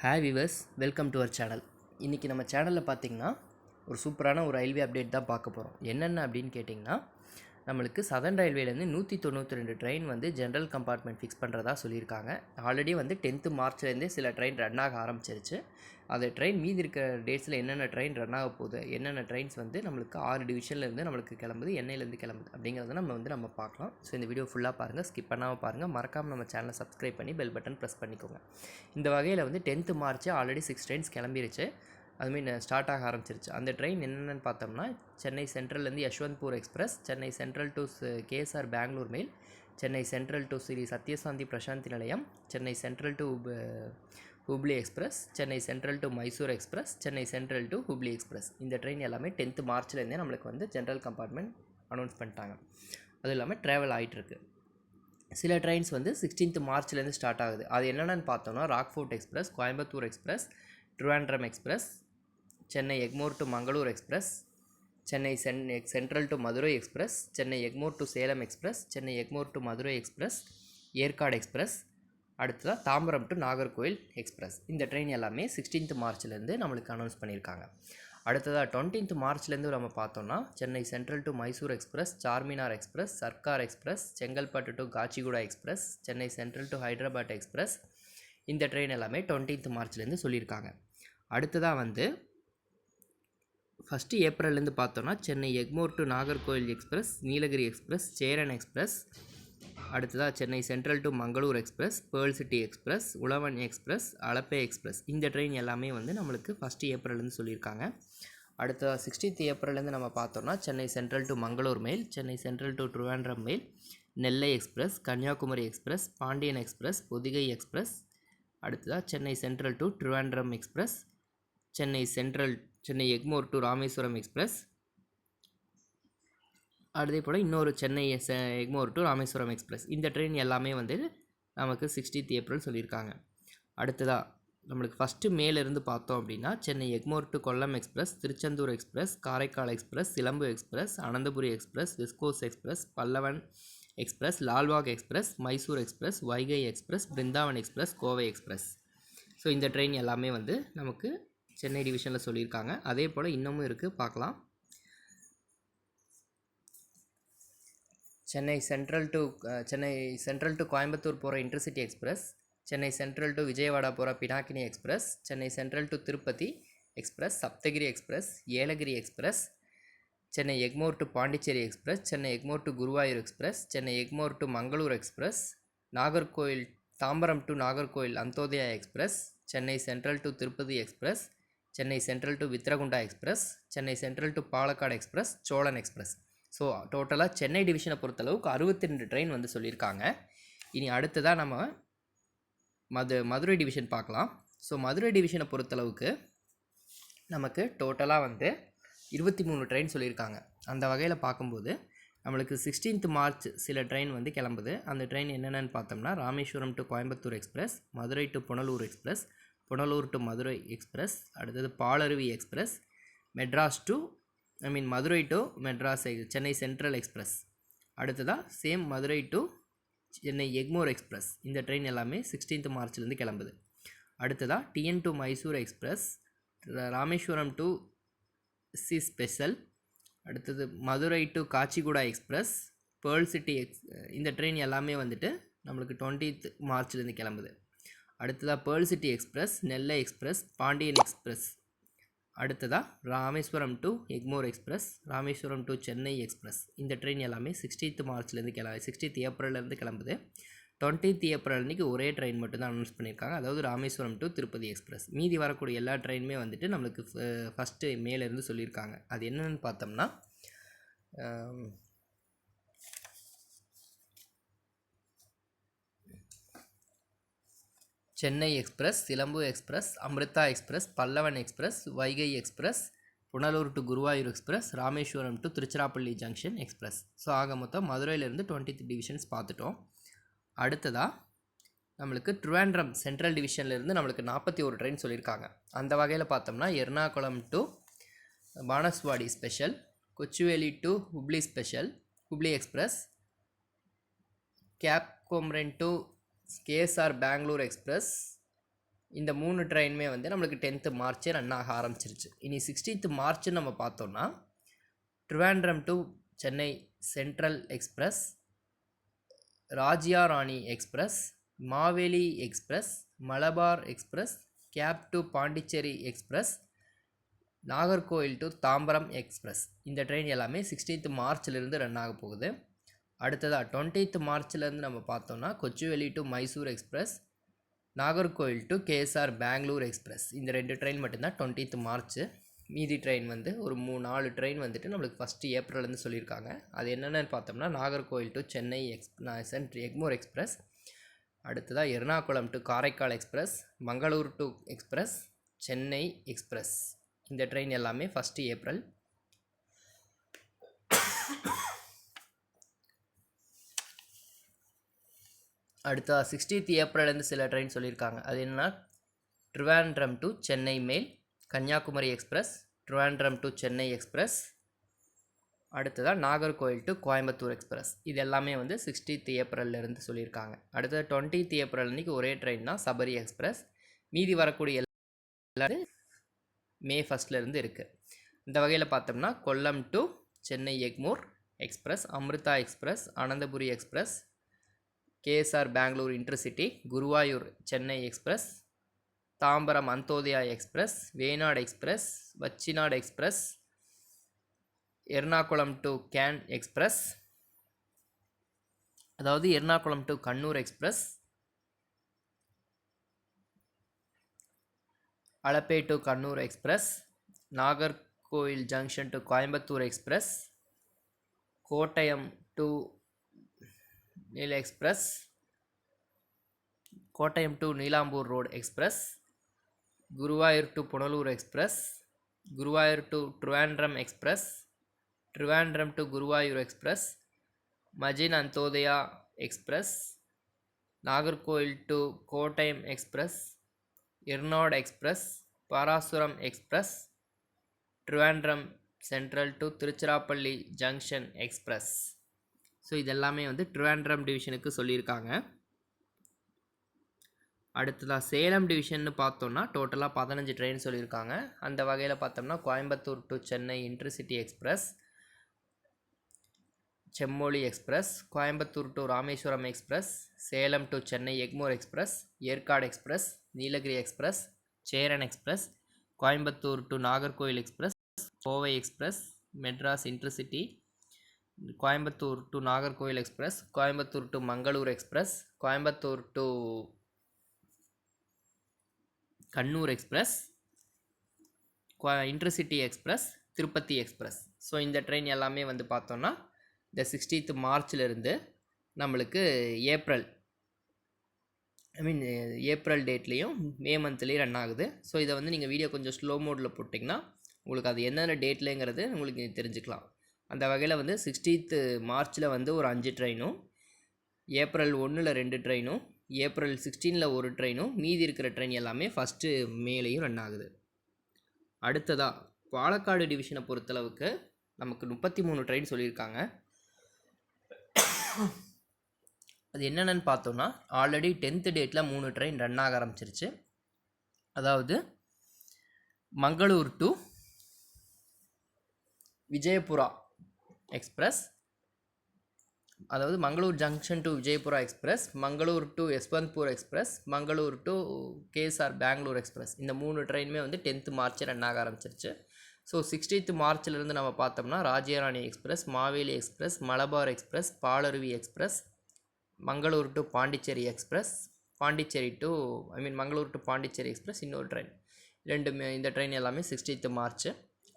Hi viewers, welcome to our channel. இன்றைக்கி நம்ம சேனலில் பார்த்திங்கன்னா ஒரு சூப்பரான ஒரு ரயில்வே அப்டேட் தான் பார்க்க போகிறோம். என்னென்ன அப்படின்னு கேட்டிங்கன்னா, நம்மளுக்கு சதர்ன் ரயில்வேலேருந்து 192 ட்ரெயின் வந்து ஜென்ரல் கம்பார்ட்மெண்ட் ஃபிக்ஸ் பண்ணுறதா சொல்லியிருக்காங்க. ஆல்ரெடி வந்து 10th மார்ச்லேருந்தே சில ட்ரெயின் ரன் ஆக ஆரம்பிச்சிருச்சு. அந்த ட்ரெயின் மீதி இருக்க டேட்ஸில் என்னென்ன ட்ரெயின் ரன் ஆக போகுது, என்னென்ன ட்ரெயின்ஸ் வந்து நம்மளுக்கு 6 டிவிஷன்லேருந்து நம்மளுக்கு கிளம்புது, எண்ணெயிலேருந்து கிளம்புது அப்படிங்கிறத நம்ம பார்க்கலாம். ஸோ இந்த வீடியோ ஃபுல்லாக பாருங்கள், ஸ்கிப் பண்ணாமல் பாருங்கள். மறக்காமல் நம்ம சேனலை சப்ஸ்கிரைப் பண்ணி பெல் பட்டன் ப்ரெஸ் பண்ணிக்கோங்க. இந்த வகையில் வந்து 10th மார்ச் ஆல்ரெடி 6 ட்ரெயின்ஸ் கிளம்பிருச்சு. அதுமாரி ஸ்டார்ட் ஆக ஆரம்பிச்சிருச்சு. அந்த ட்ரெயின் என்னென்னு பார்த்தோம்னா, சென்னை சென்ட்ரல்லேருந்து Yeshwantpur express, Chennai central to KSR Bangalore mail, Chennai central to Sri Satyashanti Prasanthi Nilayam, Chennai central to Hubli express, Chennai central to Mysore express, Chennai central to Hubli express. இந்த ட்ரெயின் எல்லாமே 10th மார்ச்லேருந்தே நம்மளுக்கு வந்து ஜென்ரல் கம்பார்ட்மெண்ட் அனௌன்ஸ் பண்ணிட்டாங்க. அதுவும் இல்லாமல் ட்ராவல் ஆகிட்டுருக்கு. சில ட்ரெயின்ஸ் வந்து 16th மார்ச்லேருந்து ஸ்டார்ட் ஆகுது. அது என்னென்னு பார்த்தோம்னா, rockfort express, Coimbatore express, Trivandrum express, Chennai Egmore to Mangalore express, Chennai central to Madurai express, Chennai Egmore to Salem express, Chennai Egmore to Madurai express, Yercaud express, அடுத்ததாக தாம்பரம் டு நாகர்கோவில் எக்ஸ்பிரஸ். இந்த ட்ரெயின் எல்லாமே 16th மார்ச்லேருந்து நம்மளுக்கு அனௌன்ஸ் பண்ணியிருக்காங்க. அடுத்ததாக 20th மார்ச்லேருந்து நம்ம பார்த்தோம்னா, Chennai central to Mysore express, Charminar express, Circar express, Chengalpattu to Kacheguda express, Chennai central to Hyderabad express. இந்த ட்ரெயின் எல்லாமே 20th மார்ச்லேருந்து சொல்லியிருக்காங்க. அடுத்ததாக வந்து 1 ஏப்ரல்லேருந்து பார்த்தோன்னா, Chennai Egmore to Nagercoil express, Nilgiri express, Cheran express, அடுத்ததாக Chennai central to Mangalore express, pearl city express, Uzhavan express, Alleppey express. இந்த ட்ரெயின் எல்லாமே வந்து நம்மளுக்கு 1 ஏப்ரல்லேருந்து சொல்லியிருக்காங்க. அடுத்ததாக 16th ஏப்ரல்லேருந்து நம்ம பார்த்தோன்னா, Chennai central to Mangalore mail, Chennai central to Trivandrum mail, Nellai express, Kanyakumari express, Pandian express, Pothigai express, அடுத்ததாக Chennai central to Trivandrum express, Chennai Egmore to Rameswaram express, அதே போல் இன்னொரு சென்னை எக்மோர் டு ராமேஸ்வரம் எக்ஸ்பிரஸ். இந்த ட்ரெயின் எல்லாமே வந்து நமக்கு 16th ஏப்ரல் சொல்லியிருக்காங்க. அடுத்ததாக நம்மளுக்கு 1 மேலேருந்து பார்த்தோம் அப்படின்னா, Chennai Egmore to Kollam express, Tiruchendur express, Karaikal express, Silambu express, Ananthapuri express, west coast express, Pallavan express, Lalbagh express, Mysore express, Vaigai express, Brindavan express, Kovai express. So இந்த ட்ரெயின் எல்லாமே வந்து நமக்கு சென்னை டிவிஷனில் சொல்லியிருக்காங்க. அதே போல் இன்னமும் இருக்குது, பார்க்கலாம். சென்னை சென்ட்ரல் டு கோயம்புத்தூர் போகிற intercity express, Chennai central to Vijayawada போகிற Pinakini express, Chennai central to Tirupati express, Saptagiri express, Yelagiri express, Chennai Egmore to Pondicherry express, Chennai Egmore to Guruvayur express, Chennai Egmore to Mangalore express, Nagercoil Tambaram to Nagercoil Antyodaya express, Chennai central to Tirupati express, Chennai central to Bitragunta express, Chennai central to Palakkad express, Cholan express. So டோட்டலாக சென்னை டிவிஷனை பொறுத்தளவுக்கு 62 train வந்து சொல்லியிருக்காங்க. இனி அடுத்ததாக நம்ம Madurai division பார்க்கலாம். So Madurai டிவிஷனை பொறுத்தளவுக்கு நமக்கு டோட்டலாக வந்து 23 ட்ரெயின் சொல்லியிருக்காங்க. அந்த வகையில் பார்க்கும்போது நம்மளுக்கு 16th மார்ச் சில ட்ரெயின் வந்து கிளம்புது. அந்த ட்ரெயின் என்னென்னு பார்த்தோம்னா, Rameswaram to Coimbatore express, Madurai to Punalur express, Punalur to Madurai express, அடுத்தது Palaruvi express, Madurai to Madras Chennai central express, அடுத்ததாக same Madurai to Chennai Egmore express. இந்த ட்ரெயின் எல்லாமே 16th மார்ச்லேருந்து கிளம்புது. அடுத்ததாக TN to Mysore express, Rameswaram to C special, அடுத்தது Madurai to Kacheguda express, pearl city இந்த ட்ரெயின் எல்லாமே வந்துட்டு நம்மளுக்கு 20th மார்ச்லேருந்து கிளம்புது. அடுத்ததாக pearl city express, Nellai express, Pandian express, அடுத்ததாக Rameswaram to Egmore express, Rameswaram to Chennai express. இந்த ட்ரெயின் எல்லாமே 16th மார்ச்லேருந்து 16th ஏப்ரல்லேருந்து கிளம்புது. 20th ஏப்ரல் அன்றைக்கி ஒரே ட்ரெயின் மட்டும்தான் அனௌன்ஸ் பண்ணியிருக்காங்க, அதாவது ராமேஸ்வரம் டு திருப்பதி எக்ஸ்பிரஸ். மீதி வரக்கூடிய எல்லா ட்ரெயினுமே வந்துட்டு நம்மளுக்கு 1 மேலேருந்து சொல்லியிருக்காங்க. அது என்னென்னு பார்த்தோம்னா, Chennai express, Silambu express, Amrita express, Pallavan express, Vaigai express, Punalur to Guruvayur express, Rameswaram to Tiruchirappalli junction express. So ஆக மொத்தம் மதுரையிலேருந்து 20th டிவிஷன்ஸ் பார்த்துட்டோம். அடுத்ததாக நம்மளுக்கு ட்ரிவாண்ட்ரம் சென்ட்ரல் டிவிஷன்லேருந்து நம்மளுக்கு 41 ட்ரெயின் சொல்லியிருக்காங்க. அந்த வகையில் பார்த்தோம்னா, Ernakulam to Banaswadi special, Kochuveli to Hubli special, Hubli express, cape Comorin to KSR Bangalore express, இந்த 3 ட்ரெயினுமே வந்து நம்மளுக்கு 10th மார்ச்சே ரன் ஆக ஆரம்பிச்சிருச்சு. இனி 16th மார்ச் நம்ம பார்த்தோம்னா Trivandrum to Chennai central express, Rajya Rani express, Maveli express, Malabar express, cape to Pondicherry express, Nagercoil to Tambaram express. இந்த ட்ரெயின் எல்லாமே 16th மார்ச்லேருந்து ரன் ஆக போகுது. அடுத்ததாக 20th மார்ச்லேருந்து நம்ம பார்த்தோம்னா Kochuveli to Mysore express, Nagercoil to KSR Bangalore express. இந்த 2 ட்ரெயின் மட்டும்தான் 20th மார்ச். மீதி ட்ரெயின் வந்து ஒரு 4 ட்ரெயின் வந்துட்டு நம்மளுக்கு 1 ஏப்ரல்லேருந்து சொல்லியிருக்காங்க. அது என்னென்னு பார்த்தோம்னா நாகர்கோயில் டு சென்னை எக்மோர் எக்ஸ்பிரஸ், அடுத்ததாக Ernakulam to Karaikal express, Mangalore to express, Chennai express. இந்த ட்ரெயின் எல்லாமே 1 ஏப்ரல். அடுத்த 16th ஏப்ரல்லேருந்து சில ட்ரெயின் சொல்லியிருக்காங்க. அது என்னன்னா Trivandrum to Chennai mail, Kanyakumari express, Trivandrum to Chennai express, அடுத்ததாக நாகர்கோயில் டு கோயம்புத்தூர் எக்ஸ்பிரஸ். இது எல்லாமே வந்து 16th ஏப்ரல்லேருந்து சொல்லியிருக்காங்க. அடுத்தது 20th ஏப்ரல் அன்றைக்கி ஒரே ட்ரெயின் தான் சபரி எக்ஸ்பிரஸ். மீதி வரக்கூடிய எல்லாரும் மே 1 இருக்குது. இந்த வகையில் பார்த்தோம்னா Kollam to Chennai Egmore express, Amrita express, Ananthapuri express, KSR Bangalore intercity, Guruvayur Chennai express, Tambaram Antyodaya express, Venad express, Vanchinad express, Ernakulam to கேன் எக்ஸ்பிரஸ், அதாவது Ernakulam to Kannur express, Alleppey to Kannur express, Nagercoil junction to Coimbatore express, Kottayam to நீல express, Kottayam to Nilambur road express, Guruvayur to Punalur express, Guruvayur to Trivandrum express, Trivandrum to Guruvayur express, மஜின் Antyodaya express, Nagercoil to Kottayam express, Ernad express, Parasuram express, Trivandrum central to Tiruchirappalli junction express. So இதெல்லாமே வந்து ட்ரிவாண்ட்ரம் டிவிஷனுக்கு சொல்லியிருக்காங்க. அடுத்ததாக சேலம் டிவிஷன்னு பார்த்தோம்னா டோட்டலாக 15 ட்ரெயின் சொல்லியிருக்காங்க. அந்த வகையில் பார்த்தோம்னா Coimbatore to Chennai intercity express, Semmozhi express, Coimbatore to Rameswaram express, Salem to Chennai Egmore express, Yercaud express, Nilgiri express, Cheran express, Coimbatore to Nagercoil express, Kovai express, Madras intercity, Coimbatore to Nagercoil express, Coimbatore to Mangalore express, Coimbatore to Kannur express, intercity express, Tirupati express. So இந்த ட்ரெயின் எல்லாமே வந்து பார்த்தோன்னா இந்த 16th மார்ச்லேருந்து நம்மளுக்கு ஏப்ரல் டேட்லேயும் மே மந்த்லேயும் ரன் ஆகுது. ஸோ இதை வந்து நீங்கள் வீடியோ கொஞ்சம் ஸ்லோ மோடில் போட்டிங்கன்னா உங்களுக்கு அது என்னென்ன டேட்லேங்கிறது உங்களுக்கு தெரிஞ்சுக்கலாம். அந்த வகையில் வந்து 16th மார்ச்சில் வந்து ஒரு 5 ட்ரெயினும், ஏப்ரல் 1 2 ட்ரெயினும், ஏப்ரல் 16 1 ட்ரெயினும், மீதி இருக்கிற ட்ரெயின் எல்லாமே 1 மேலேயும் ரன் ஆகுது. அடுத்ததாக பாலக்காடு டிவிஷனை பொறுத்தளவுக்கு நமக்கு 33 ட்ரெயின் சொல்லியிருக்காங்க. அது என்னென்னு பார்த்தோன்னா ஆல்ரெடி 10th டேட்டில் 3 ட்ரெயின் ரன் ஆக ஆரம்பிச்சிருச்சு. அதாவது மங்களூர் டு விஜயபுரா எக்ஸ்பிரஸ், அதாவது Mangalore junction to Vijayapura express, Mangalore to Yesvantpur express, Mangalore to KSR Bangalore express. இந்த 3 ட்ரெயினுமே வந்து 10th மார்ச் ரன் ஆக ஆரம்பிச்சிருச்சு. ஸோ 16th மார்ச்லேருந்து நம்ம பார்த்தோம்னா Rajyarani express, Maveli express, Malabar express, Palaruvi express, Mangalore to Pondicherry express, Mangalore to Pondicherry express இன்னொரு ட்ரெயின், இந்த ட்ரெயின் எல்லாமே 16th மார்ச்.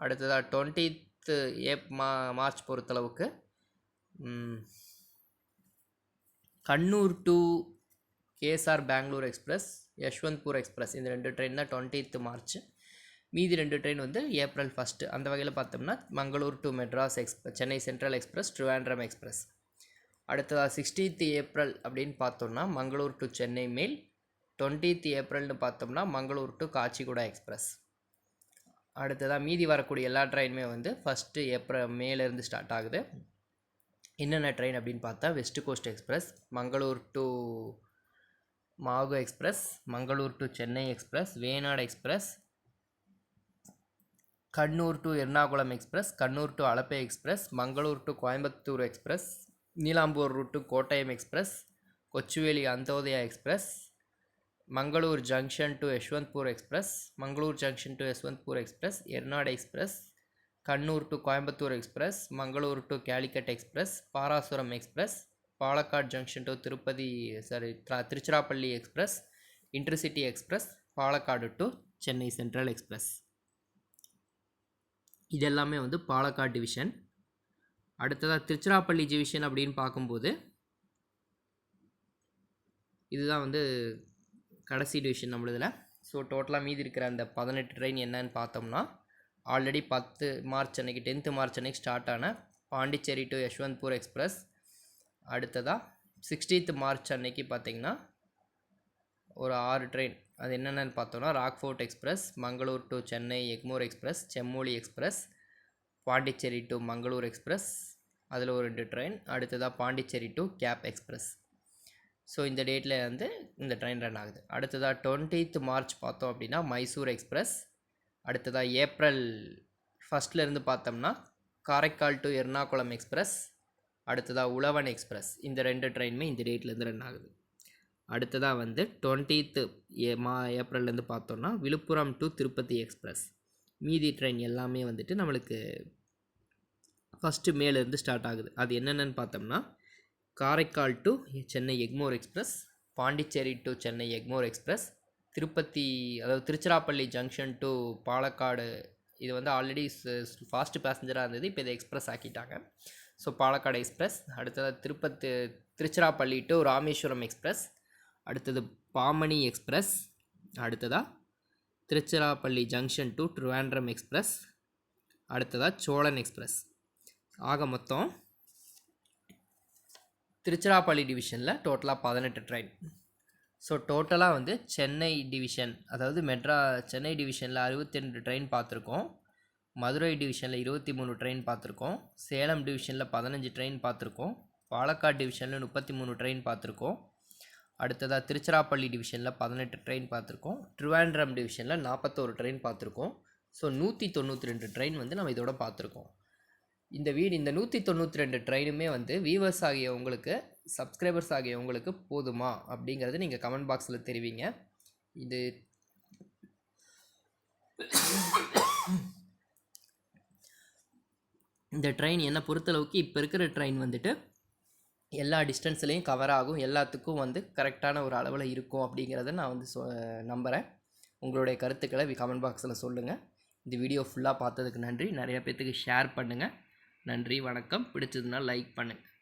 அடுத்ததாக 20th மார்ச் பொறுத்தளவுக்கு Kannur to KSR Bangalore express, Yeshwantpur express, இந்த 2 ட்ரெயின் தான் 20th மார்ச். மீதி 2 ட்ரெயின் வந்து ஏப்ரல் 1. அந்த வகையில் பார்த்தோம்னா Mangalore to Madras Chennai central express, Trivandrum express. அடுத்ததாக 16th ஏப்ரல் அப்படின்னு பார்த்தோம்னா மங்களூர் டு சென்னை மேல், 20th ஏப்ரல்னு பார்த்தோம்னா மங்களூர் டு காச்சிகுடா எக்ஸ்பிரஸ். அடுத்ததாக மீதி வரக்கூடிய எல்லா ட்ரெயினுமே வந்து 1 மேலேருந்து ஸ்டார்ட் ஆகுது. என்னென்ன ட்ரெயின் அப்படின்னு பார்த்தா west coast express, Mangalore to Mahe express, Mangalore to Chennai express, Venad express, Kannur to Ernakulam express, Kannur to Alleppey express, Mangalore to Coimbatore express, Nilambur route to Kottayam express, Kochuveli Antyodaya express, Mangalore junction to Yeshwantpur express, Mangalore junction to Yeshwantpur express, Ernad express, Kannur to Coimbatore express, Mangalore to Calicut express, Parasuram express, Palakkad junction to Tiruchirappalli express, intercity express, Palakkad to Chennai central express. இது எல்லாமே வந்து Palakkad division. அடுத்ததாக Tiruchirappalli division அப்படின்னு பார்க்கும்போது இதுதான் வந்து கடைசி division நம்மளதில். So டோட்டலாக மீதி இருக்கிற அந்த 18 ட்ரெயின் என்னன்னு பார்த்தோம்னா, ஆல்ரெடி 10 மார்ச் அன்னைக்கு 10th மார்ச் அன்னைக்கு ஸ்டார்ட் ஆன பாண்டிச்சேரி டு யஷ்வந்த்பூர் எக்ஸ்பிரஸ். அடுத்ததாக 16th மார்ச் அன்னைக்கு பார்த்திங்கன்னா ஒரு 6 ட்ரெயின். அது என்னென்னு பார்த்தோம்னா, rockfort express, Mangalore to Chennai Egmore express, Semmozhi express, Pondicherry to Mangalore express, அதில் ஒரு 2 ட்ரெயின். அடுத்ததாக Pondicherry to cape express. So இந்த டேட்டில் வந்து இந்த ட்ரெயின் ரன் ஆகுது. அடுத்ததாக 20th மார்ச் பார்த்தோம் அப்படின்னா மைசூர் எக்ஸ்பிரஸ். அடுத்ததாக ஏப்ரல் 1 பார்த்தோம்னா காரைக்கால் டு எர்ணாகுளம் எக்ஸ்பிரஸ். அடுத்ததாக உழவன் எக்ஸ்பிரஸ். இந்த 2 ட்ரெயினுமே இந்த டேட்லேருந்து ரன் ஆகுது. அடுத்ததாக வந்து 20th ஏப்ரல்லேருந்து பார்த்தோம்னா விழுப்புரம் டு திருப்பதி எக்ஸ்பிரஸ். மீதி ட்ரெயின் எல்லாமே வந்துட்டு நம்மளுக்கு 1 மேலேருந்து ஸ்டார்ட் ஆகுது. அது என்னென்னு பார்த்தோம்னா, Karaikal to Chennai Egmore express, Pondicherry to Chennai Egmore express, Tirupati அதாவது திருச்சிராப்பள்ளி ஜங்ஷன் டு பாலக்காடு. இது வந்து ஆல்ரெடி ஃபாஸ்ட் பேசஞ்சராக இருந்தது, இப்போ இதை எக்ஸ்பிரஸ் ஆக்கிட்டாங்க. So Palakkad express. அடுத்ததாக திருச்சிராப்பள்ளி டு ராமேஸ்வரம் எக்ஸ்பிரஸ். அடுத்தது பாமணி எக்ஸ்பிரஸ். அடுத்ததாக Tiruchirappalli junction to Trivandrum express. அடுத்ததாக சோழன் எக்ஸ்பிரஸ். ஆக மொத்தம் திருச்சிராப்பள்ளி டிவிஷனில் டோட்டலாக 18 ட்ரெயின். ஸோ டோட்டலாக வந்து சென்னை டிவிஷன், அதாவது சென்னை டிவிஷனில் 62 ட்ரெயின் பார்த்துருக்கோம். மதுரை டிவிஷனில் 23 ட்ரெயின் பார்த்துருக்கோம். சேலம் டிவிஷனில் 15 ட்ரெயின் பார்த்துருக்கோம். பாலக்காடு டிவிஷனில் 33 ட்ரெயின் பார்த்துருக்கோம். அடுத்ததாக திருச்சிராப்பள்ளி டிவிஷனில் 18 ட்ரெயின் பார்த்துருக்கோம். ட்ரிவாண்ட்ரம் டிவிஷனில் 41 ட்ரெயின் பார்த்துருக்கோம். ஸோ 192 ட்ரெயின் வந்து நம்ம இதோட பார்த்துருக்கோம். இந்த 192 ட்ரெயினுமே வந்து வியூவர்ஸ் ஆகிய உங்களுக்கு, சப்ஸ்கிரைபர்ஸ் ஆகிய உங்களுக்கு போதுமா அப்படிங்கிறது நீங்கள் கமெண்ட் பாக்ஸில் தெரிவிங்க. இது இந்த ட்ரெயின் என்னை பொறுத்தளவுக்கு இப்போ இருக்கிற ட்ரெயின் வந்துட்டு எல்லா டிஸ்டன்ஸ்லேயும் கவர் ஆகும், எல்லாத்துக்கும் வந்து கரெக்டான ஒரு அளவில் இருக்கும் அப்படிங்கிறத நான் வந்து நம்புகிறேன். உங்களுடைய கருத்துக்களை கமெண்ட் பாக்ஸில் சொல்லுங்கள். இந்த வீடியோ ஃபுல்லாக பார்த்ததுக்கு நன்றி. நிறைய பேர்த்துக்கு ஷேர் பண்ணுங்கள். நன்றி, வணக்கம். பிடிச்சதுன்னா லைக் பண்ணுங்கள்.